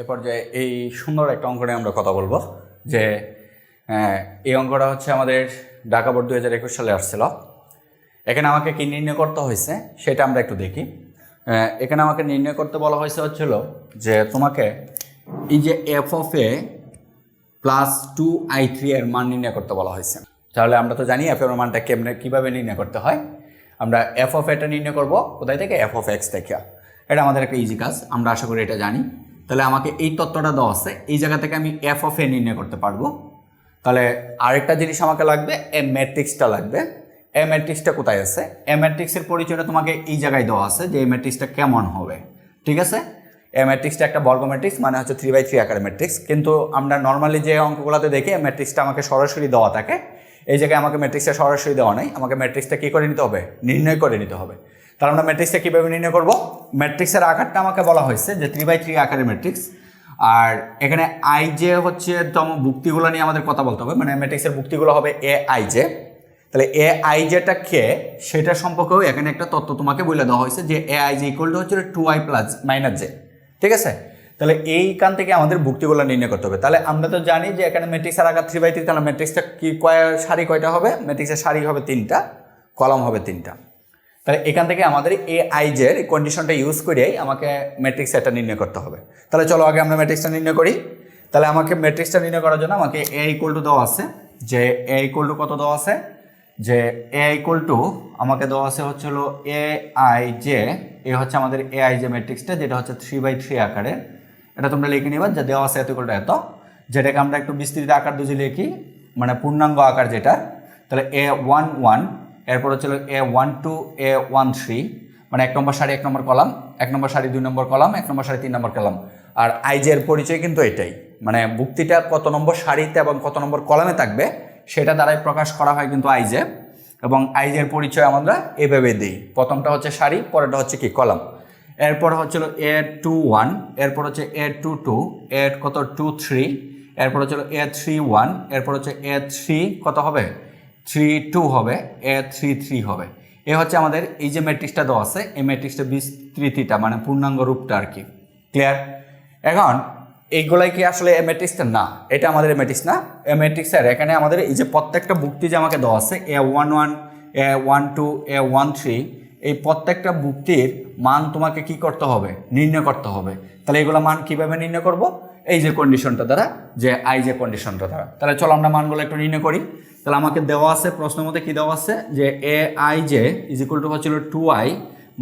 এ পর্যায়ে এই সুন্দর একটা অঙ্ক নিয়ে আমরা কথা বলবো যে এই অঙ্কটা হচ্ছে আমাদের ঢাকা বোর্ড 2021 সালে আসছিল। এখানে আমাকে কি নির্ণয় করতে হয়েছে সেটা আমরা একটু দেখি। এখানে আমাকে নির্ণয় করতে বলা হয়েছে হচ্ছিল যে তোমাকে এই যে F of A plus 2i3 এর মান নির্ণয় করতে বলা হয়েছে। তাহলে আমরা তো জানি এফ এর মানটা কীভাবে নির্ণয় করতে হয়। আমরা এফ অফ এটা নির্ণয় করবো কোথায় থেকে, এফ অফ এক্স থেকে। এটা আমাদের একটা ইজি কাজ, আমরা আশা করি এটা জানি। তাহলে আমাকে এই তত্ত্বটা দেওয়া আছে, এই জায়গা থেকে আমি এফ অফ এ নির্ণয় করতে পারবো। তাহলে আরেকটা জিনিস আমাকে লাগবে, এ ম্যাট্রিক্সটা লাগবে। এ ম্যাট্রিক্সটা কোথায় আছে? এ ম্যাট্রিক্সের পরিচয়টা তোমাকে এই জায়গায় দেওয়া আছে যে এই ম্যাট্রিক্সটা কেমন হবে, ঠিক আছে। এ ম্যাট্রিক্সটা একটা বর্গ ম্যাট্রিক্স, মানে হচ্ছে 3/3 আকারের ম্যাট্রিক্স। কিন্তু আমরা নর্মালি যে অঙ্কগুলোতে দেখি এ ম্যাট্রিক্সটা আমাকে সরাসরি দেওয়া থাকে। এই জায়গায় আমাকে ম্যাট্রিক্সটা সরাসরি দেওয়া নেই, আমাকে ম্যাট্রিক্সটা কী করে নিতে হবে, নির্ণয় করে নিতে হবে। তাহলে আমরা ম্যাট্রিক্সটা কীভাবে নির্ণয় করব? ম্যাট্রিক্সের আকারটা আমাকে বলা হয়েছে যে 3/3 আকারের ম্যাট্রিক্স। আর এখানে আই জে হচ্ছে ভুক্তিগুলো নিয়ে আমাদের কথা বলতে হবে, মানে ম্যাট্রিক্সের ভুক্তিগুলো হবে এ আই জে। তাহলে এ আই জেটা কে সেটা সম্পর্কেও এখানে একটা তথ্য তোমাকে বলে দেওয়া হয়েছে যে A I J equal to হচ্ছে 2i প্লাস মাইনাস জে, ঠিক আছে। তাহলে এইখান থেকে আমাদের ভুক্তিগুলো নির্ণয় করতে হবে। তাহলে আমরা তো জানি যে এখানে ম্যাট্রিক্সের আকার 3/3, তাহলে ম্যাট্রিক্সটা কি সারি কয়টা হবে? ম্যাট্রিক্সের সারি হবে 3টা, কলাম হবে 3টা। তাহলে এখান থেকে আমাদের এ আই জের এই কন্ডিশনটা ইউজ করেই আমাকে ম্যাট্রিক্স এটা নির্ণয় করতে হবে। তাহলে চলো আগে আমরা ম্যাট্রিক্সটা নির্ণয় করি। তাহলে আমাকে ম্যাট্রিক্সটা নির্ণয় করার জন্য আমাকে এ ইকুয়াল টু দেওয়া আছে, যে এ ইকুয়াল টু কত দেওয়া আছে, যে এ ইকুয়াল টু আমাকে দেওয়া আছে হচ্ছে হলো এ আই জে। এ হচ্ছে আমাদের এ আই জে ম্যাট্রিক্সটা, যেটা হচ্ছে 3/3 আকারে। এটা তোমরা লিখে নিবা যে দেওয়া আছে এত ইকুয়াল টু এত, যেটাকে আমরা একটু বিস্তৃত আকার দিয়ে লিখি, মানে পূর্ণাঙ্গ আকার যেটা। তাহলে A11, এরপর হচ্ছিল A12, A13, মানে 1 নম্বর সারি 1 নম্বর কলাম, 1 নম্বর সারি 2 নম্বর কলাম, 1 নম্বর সারি 3 নম্বর কলাম। আর আইজের পরিচয় কিন্তু এটাই, মানে ভুক্তিটা কত নম্বর সারিতে এবং কত নম্বর কলামে থাকবে সেটা দ্বারাই প্রকাশ করা হয় কিন্তু আইজে। এবং আইজের পরিচয় আমরা এভাবে দিই, প্রথমটা হচ্ছে সারি, পরেরটা হচ্ছে কি কলাম। এরপর হচ্ছিল A21, এরপর হচ্ছে A22, এর কত 23, এরপর হচ্ছিল A31, এরপর হচ্ছে A3 কত হবে, 32 হবে, A33 হবে। এ হচ্ছে আমাদের এই যে ম্যাট্রিক্সটা দেওয়া আছে, এই ম্যাট্রিক্সটা বিস্তৃতিটা মানে পূর্ণাঙ্গ রূপটা আর কি, ক্লিয়ার। এখন এইগুলাই কি আসলে এ ম্যাট্রিক্সটা? না, এটা আমাদের এ ম্যাট্রিক্স না। এ ম্যাট্রিক্সের এখানে আমাদের এই যে প্রত্যেকটা ভুক্তি যে আমাকে দেওয়া আছে, A11, A12, A13, এই প্রত্যেকটা ভুক্তির মান তোমাকে কি করতে হবে, নির্ণয় করতে হবে। তাহলে এগুলো মান কিভাবে নির্ণয় করব? এই যে কন্ডিশনটা দ্বারা, যে আই যে কন্ডিশনটা দ্বারা। তাহলে চলো আমরা মানগুলো একটু নির্ণয় করি। তাহলে আমাকে দেওয়া আছে, প্রশ্নের মধ্যে কি দেওয়া আছে, যে A I J is equal to হচ্ছিল 2i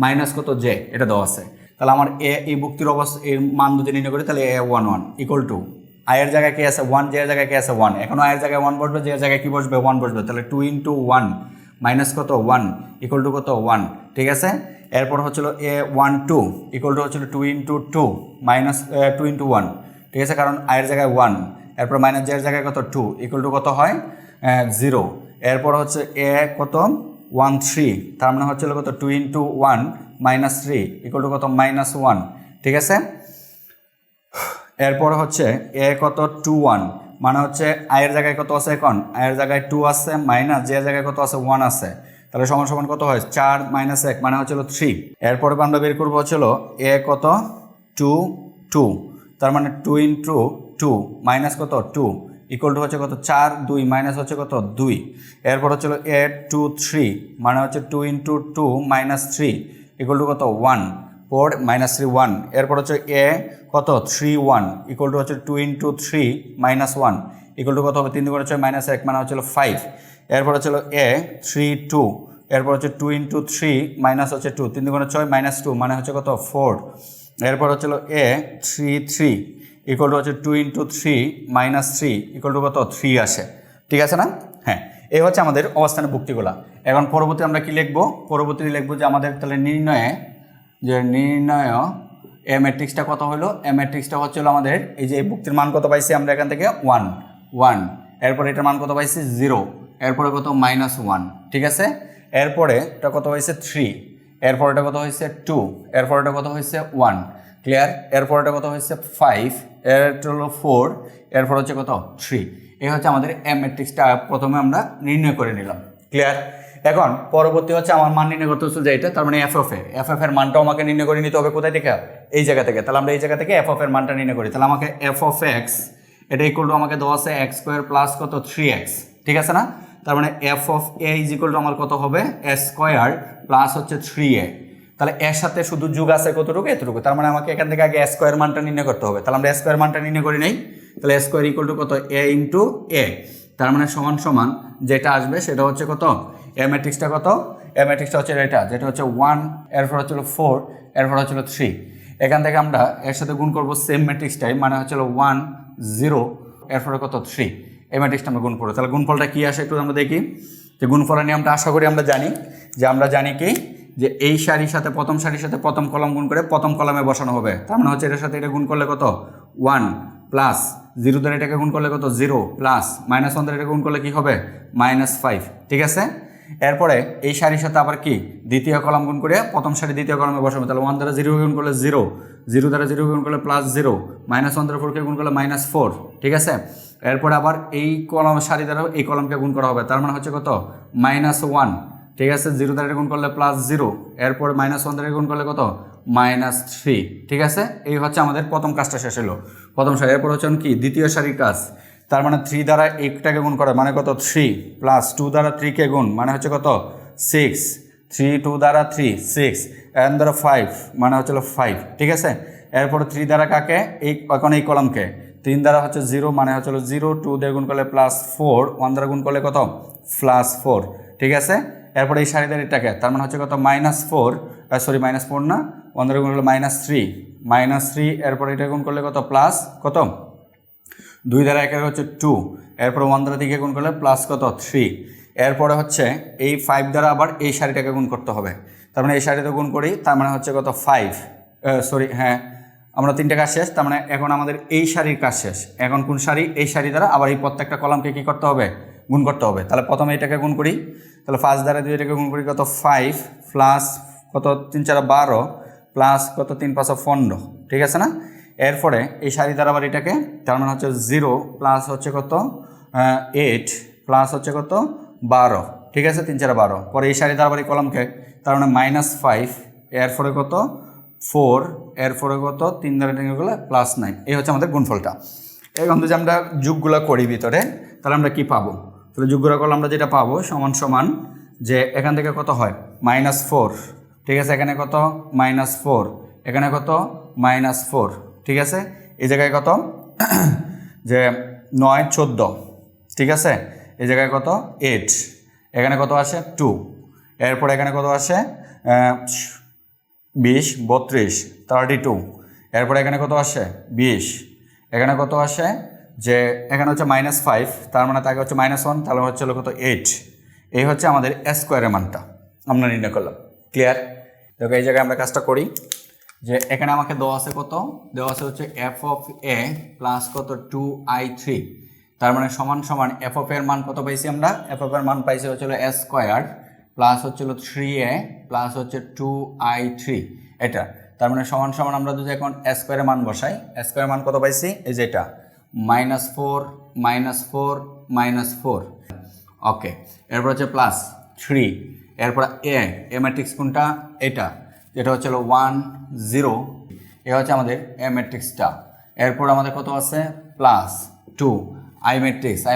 মাইনাস কত জে, এটা দেওয়া আছে। তাহলে আমার এই ভুক্তির অবস্থা এর মান যদি নির্ণয় করি, তাহলে A11 ইকুয়াল টু আয়ের জায়গায় কি আছে 1, জে এর জায়গায় কি আছে 1, এখন আয়ের জায়গায় 1 বসবে, জে এর জায়গায় কি বসবে 1 বসবে। তাহলে 2 × 1 মাইনাস কত 1 ইকুয়াল টু কত 1, ঠিক আছে। এরপর হচ্ছিল A12 ইকুয়াল টু হচ্ছিল 2 × 2 মাইনাস 2 × 1, ঠিক আছে, কারণ আয়ের জায়গায় 1, এরপর মাইনাস জে এর জায়গায় কত 2 ইকুয়াল টু কত হয় 0। এরপর হচ্ছে এ কত 13, তার মানে হচ্ছিল কত 2 × 1 মাইনাস 3 ইকুয়াল টু কত -1, ঠিক আছে। এরপর হচ্ছে এ কত 21, মানে হচ্ছে আয়ের জায়গায় কত আছে, এখন আয়ের জায়গায় 2 আছে, মাইনাস জে এর জায়গায় কত আছে 1 আছে, তাহলে সমান সমান কত হয় 4 - 1 মানে হচ্ছিল 3। এরপরে আমরা বের করবো হচ্ছিল এ কত 2, তার মানে 2 × 2 মাইনাস কত 2 ইকুয়াল টু হচ্ছে কত 4, 2 মাইনাস হচ্ছে কত 2। এরপর হচ্ছিল A23, মানে হচ্ছে 2 × 2 মাইনাস 3 ইকুয়াল টু কত 1, 4 - 3 1। এরপর হচ্ছে এ কত 31 ইকুয়াল টু হচ্ছে 2 × 3 মাইনাস 1 ইকুয়াল টু কত হবে 3 × 6 - 1 মানে হচ্ছিল 5। এরপর হচ্ছিল A32, এরপর হচ্ছে 2 × 3 মাইনাস হচ্ছে 2, 3 × 6 - 2 মানে হচ্ছে কত 4। এরপর হচ্ছিল A33 ইকুয়াল টু হচ্ছে 2 × 3 মাইনাস 3 ইকুয়াল টু কত 3 আসে, ঠিক আছে না? হ্যাঁ, এই হচ্ছে আমাদের অবস্থানের ভুক্তিগুলা। এখন পরবর্তী আমরা কি লিখবো? পরবর্তী লিখবো যে আমাদের তাহলে নির্ণয় এ ম্যাট্রিক্সটা কত হলো। এ ম্যাট্রিক্সটা হচ্ছিল আমাদের এই যে ভুক্তির মান কত পাইছি আমরা এখান থেকে 1, এরপরে এটার মান কত পাইছি 0, এরপরে কত -1, ঠিক আছে। এরপরে এটা কত হয়েছে 3, এরপর এটা কত হয়েছে 2, এরপর এটা কত হয়েছে 1, ক্লিয়ার। এরপর এটা কত হয়েছে 5, এরটা হলো 4, এরপর হচ্ছে কত 3। এই হচ্ছে আমাদের এ ম্যাট্রিক্সটা প্রথমে আমরা নির্ণয় করে নিলাম, ক্লিয়ার। এখন পরবর্তী হচ্ছে আমার মান নির্ণয় করতে হচ্ছে যে এটা, তার মানে এফ এর মানটাও আমাকে নির্ণয় করে নিতে হবে কোথায় থেকে, এই জায়গা থেকে, তাহলে আমরা এই জায়গা থেকে এফ অফ এর মানটা নির্ণয় করি। তাহলে আমাকে এফ অফ এক্স এটা ইকুয়াল টু আমাকে দেওয়া আছে এক্স স্কোয়ার প্লাস কত 3x, ঠিক আছে না? তার মানে F of A is equal to আমার কত হবে এ স্কোয়ার প্লাস হচ্ছে 3a। তাহলে এর সাথে শুধু যোগ আছে কতটুকু, এতটুকু। তার মানে আমাকে এখান থেকে আগে এ স্কোয়ার মানটা নির্ণয় করতে হবে। তাহলে আমরা এ স্কোয়ার মানটা নির্ণয় করি নেই। তাহলে এ স্কোয়ার ইকুয়াল টু কত এ ইন্টু এ, তার মানে সমান সমান যেটা আসবে সেটা হচ্ছে কত এ ম্যাট্রিক্সটা কত, এ ম্যাট্রিক্সটা হচ্ছে এটা, যেটা হচ্ছে 1, এরপর হচ্ছিল 4, এরপর হচ্ছিল 3। এখান থেকে আমরা এর সাথে গুণ করবো সেম ম্যাট্রিক্সটাই, মানে হচ্ছিল 1 0, এরপরে কত 3, এই ম্যাট্রিক্সটা আমরা গুণ করবো। তাহলে গুণফলটা কী আসে একটু আমরা দেখি। যে গুণফলের নিয়মটা আশা করি আমরা জানি, যে আমরা জানি কি যে এই সারির সাথে প্রথম সারির সাথে প্রথম কলাম গুণ করে প্রথম কলামে বসানো হবে। তার মানে হচ্ছে এটার সাথে এটা গুণ করলে কত 1 প্লাস 0 দ্বারা এটাকে গুণ করলে কত 0 প্লাস -1 দ্বারা এটাকে গুণ করলে কি হবে -5, ঠিক আছে? এরপরে এই সারির সাথে আবার কি দ্বিতীয় কলাম গুণ করে প্রথম সারি দ্বিতীয় কলামে বসাবো। তাহলে 1 দ্বারা 0 গুণ করলে 0, 0 দ্বারা 0 গুণ করলে +0, -1 দ্বারা 4কে গুণ করলে -4, ঠিক আছে? এরপরে আবার এই কলাম সারি দ্বারা এই কলামকে গুণ করা হবে। তার মানে হচ্ছে কত -1, ঠিক আছে? 0 দ্বারা গুণ করলে +0, এরপর -1 দ্বারা গুণ করলে কত -3, ঠিক আছে? এই হচ্ছে আমাদের প্রথম কাজটা শেষ হলো, প্রথম সারি। এরপর হচ্ছে কি দ্বিতীয় সারির কাজ। তার মানে 3 দ্বারা 1টাকে গুণ করে মানে কত 3, প্লাস 2 দ্বারা 3কে গুণ মানে হচ্ছে কত 6, 3 2 দ্বারা 3 6, n দ্বারা 5 মানে হচ্ছিল 5, ঠিক আছে? এরপরে 3 দ্বারা কাকে এখন এই কলামকে 3 দ্বারা হচ্ছে 0 মানে হচ্ছিল 0, 2 দিয়ে গুণ করলে +4, 1 দ্বারা গুণ করলে কত +4, ঠিক আছে? এরপরে এই সারি দ্বারা এটাকে, তার মানে হচ্ছে কত -4, সরি -4 না, 1 দ্বারা গুণ করলে -3, এরপরে এটা গুণ করলে কত প্লাস কত 2 দ্বারা 1 হচ্ছে 2, এরপরে 1 দ্বারা দিকে গুণ করলে প্লাস কত 3, এরপরে হচ্ছে এই 5 দ্বারা আবার এই সারিটাকে গুণ করতে হবে। তার মানে এই সারিতে গুণ করি, তার মানে হচ্ছে কত 5, সরি হ্যাঁ আমরা 3টে কাজ শেষ। তার মানে এখন আমাদের এই সারির কাজ শেষ। এখন কোন সারি, এই সারি দ্বারা আবার এই প্রত্যেকটা কলামকে কী করতে হবে গুণ করতে হবে। তাহলে প্রথমে এটাকে গুণ করি, তাহলে 5 দ্বারা 2 এটাকে গুণ করি কত 5 প্লাস কত 3 4 12 প্লাস কত 3 5 15, ঠিক আছে না? এরপরে এই সারি দ্বারা আবার এটাকে, তার মানে হচ্ছে 0 প্লাস হচ্ছে কত 8 প্লাস হচ্ছে কত 12, ঠিক আছে? 3 4 12, পরে এই সারি দ্বারা আবার এই কলামকে, তার মানে -5, এরপরে কত 4, এরপরে কত 3 দ্বারা টেনে গেলে +9, এই হচ্ছে আমাদের গুণফলটা। এখন যদি আমরা যোগগুলো করি ভিতরে, তাহলে আমরা কি পাবো? তাহলে যোগগুলো করলে আমরা যেটা পাবো সমান সমান যে এখান থেকে কত হয় -4, ঠিক আছে? এখানে কত -4, এখানে কত -4, ঠিক আছে? এই জায়গায় কত যে 9 14, ঠিক আছে? এই জায়গায় কত 8, এখানে কত আসে 2, এরপর এখানে কত আসে 20 32 32, এরপর এখানে কত আসে 20, এখানে কত আসে যে এখানে হচ্ছে -5, তার মানে তাকে হচ্ছে -1, তাহলে হচ্ছে কত 8। এই হচ্ছে আমাদের স্কোয়ারের মানটা আমরা নির্ণয় করলাম। ক্লিয়ার? দেখো এই জায়গায় আমরা কাজটা করি যে এখানে আমাকে দেওয়া আছে কত, দেওয়া আছে হচ্ছে এফ অফ এ প্লাস কত 2i3, তার মানে সমান সমান এফ অফ এর মান কত পাইছি আমরা, এফ অফ এর মান পাইছি হচ্ছিল এ স্কোয়ার প্লাস হচ্ছিল 3a প্লাস হচ্ছে 2i3 এটা। তার মানে সমান সমান আমরা যদি এখন স্কোয়ারের মান বসাই, স্কোয়ারের মান কত পাইছি এই যে এটা -4 -4 -4, ওকে। এরপর হচ্ছে +3, এরপর এ ম্যাট্রিক্স কোনটা এটা, যেটা হচ্ছিল 1 0, এ হচ্ছে আমাদের এ ম্যাট্রিক্সটা। এরপর আমাদের কত আছে +2 আই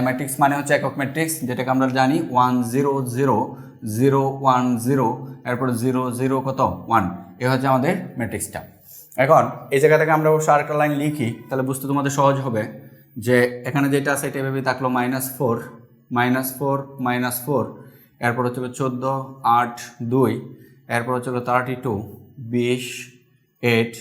ম্যাট্রিক্স মানে হচ্ছে একক ম্যাট্রিক্স, যেটাকে আমরা জানি 1 0 0 0 1 0, এরপর 0 0 কত 1, এ হচ্ছে আমাদের ম্যাট্রিক্সটা। এখন এই জায়গা থেকে আমরা অবশ্য আরেকটা লাইন লিখি, তাহলে বুঝতে তোমাদের সহজ হবে যে এখানে যেটা আছে এটা এভাবে থাকলো -4 -4 -4, এরপর হচ্ছিল 14 8 2, এরপর হচ্ছিল 32 20 8,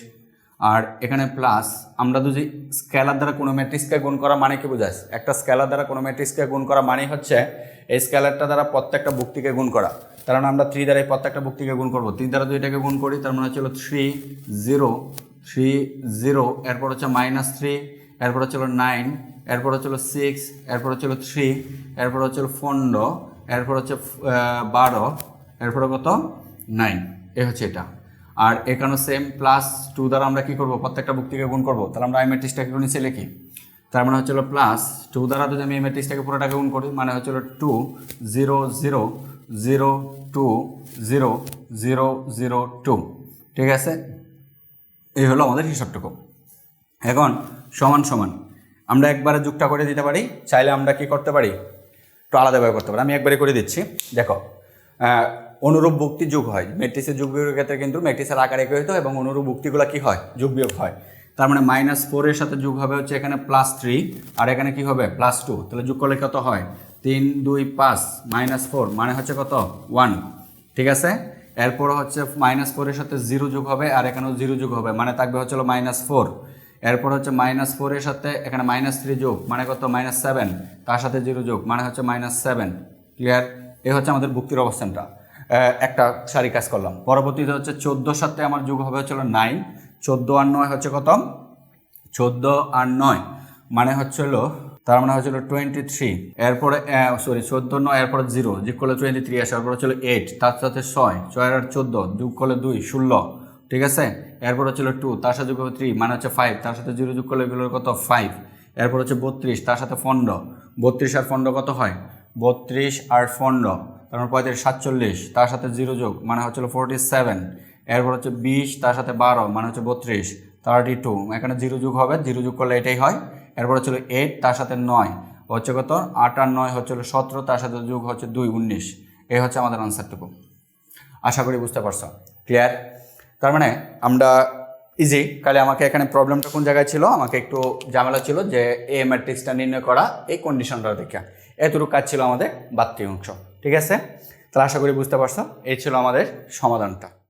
আর এখানে প্লাস আমরা যদি স্কেলার দ্বারা কোনো ম্যাট্রিক্সকে গুণ করা মানে কি বোঝায়, একটা স্কেলার দ্বারা কোনো ম্যাট্রিক্সকে গুণ করা মানে হচ্ছে এই স্কেলারটা দ্বারা প্রত্যেকটা ভুক্তিকে গুণ করা। কারণ আমরা 3 দ্বারা এই প্রত্যেকটা ভুক্তিকে গুণ করবো, 3 দ্বারা যদি এটাকে গুণ করি তার মানে হচ্ছিল 3 0 3 0, এরপর হচ্ছে -3, এরপর হচ্ছিল 9, এরপর হচ্ছিল 6, এরপর হচ্ছিল 3, এরপর হচ্ছিল 15, এরপর হচ্ছে 12, এরপর কত 9, এ হচ্ছে এটা। আর এখানে সেম +2 দ্বারা আমরা কি করব, প্রত্যেকটা ভুক্তিকে গুণ করব। তাহলে আমরা আই ম্যাট্রিক্সটাকে নিচে লিখি, তার মানে হচ্ছিল +2 দ্বারা যদি আমি এই ম্যাট্রিক্সটাকে পুরোটাকে গুণ করি মানে হচ্ছিল 2 0 0 0 2 0 0 0 2, ঠিক আছে? এই হলো আমাদের হিসাবটুকু। এখন সমান সমান আমরা একবারে যুগটা করে দিতে পারি, চাইলে আমরা কি করতে পারি একটু আলাদাভাবে করতে পারি। আমি একবারে করে দিচ্ছি। দেখো অনুরূপ ভুক্তি যোগ হয়, ম্যাট্রিক্সের যোগ বিয়োগের ক্ষেত্রে কিন্তু ম্যাট্রিক্সের আকারে একই হতো এবং অনুরূপ ভুক্তিগুলো কি হয় যোগ বিয়োগ হয়। তার মানে -4 সাথে যোগ হবে হচ্ছে এখানে +3 আর এখানে কি হবে +2, তাহলে যোগ করলে কত হয় 3 2 5 -4 মানে হচ্ছে কত 1, ঠিক আছে। এরপর হচ্ছে -4 এর সাথে 0 যোগ হবে আর এখানেও 0 যোগ হবে মানে থাকবে হচ্ছে -4। এরপর হচ্ছে -4 এর সাথে এখানে -3 যোগ মানে কত -7, তার সাথে 0 যোগ মানে হচ্ছে -7। ক্লিয়ার? এই হচ্ছে আমাদের ভুক্তির অবস্থানটা। একটা সারি কাজ করলাম। পরবর্তীতে হচ্ছে 14 সাথে আমার যোগ হবে হচ্ছিল 9, 14 আর 9 হচ্ছে কত 14 আর 9 মানে হচ্ছিল তার মানে হচ্ছিল 23। এরপরে 14 9 এরপরে 0 যোগ করলে 23 আসে, এরপর হচ্ছিল 8 তার সাথে 6 6 আর 14 যোগ করলে 2 16, ঠিক আছে। এরপর হচ্ছিল 2 তার সাথে যোগ হবে 3 মানে হচ্ছে 5, তার সাথে 0 যোগ করলে এগুলো কত 5। এরপর হচ্ছে 32 তার সাথে 15, 32 আর 15 কত হয় 32 আর 15 তারপর 35 47 তার সাথে 0 যোগ মানে হচ্ছিল 47। এরপর হচ্ছে 20 তার সাথে 12 মানে হচ্ছে 32 32, এখানে 0 যোগ হবে, 0 যোগ করলে এটাই হয়। এরপর হচ্ছিল 8 তার সাথে 9 হচ্ছে কত 8 আর 9 হচ্ছিল 17 তার সাথে যোগ হচ্ছে 2 19। এই হচ্ছে আমাদের আনসারটুকু। আশা করি বুঝতে পারছো। ক্লিয়ার? তার মানে আমরা ইজি। কালে আমাকে এখানে প্রবলেমটা কোন জায়গায় ছিল, আমাকে একটু ঝামেলা ছিল যে এ ম্যাট্রিক্সটা নির্ণয় করা এই কন্ডিশনটা দেখে, এতটুকু কাজ ছিল আমাদের বাড়তি অংশ। ঠিক আছে, তাহলে আশা করি বুঝতে পারছো। এই ছিল আমাদের সমাধানটা।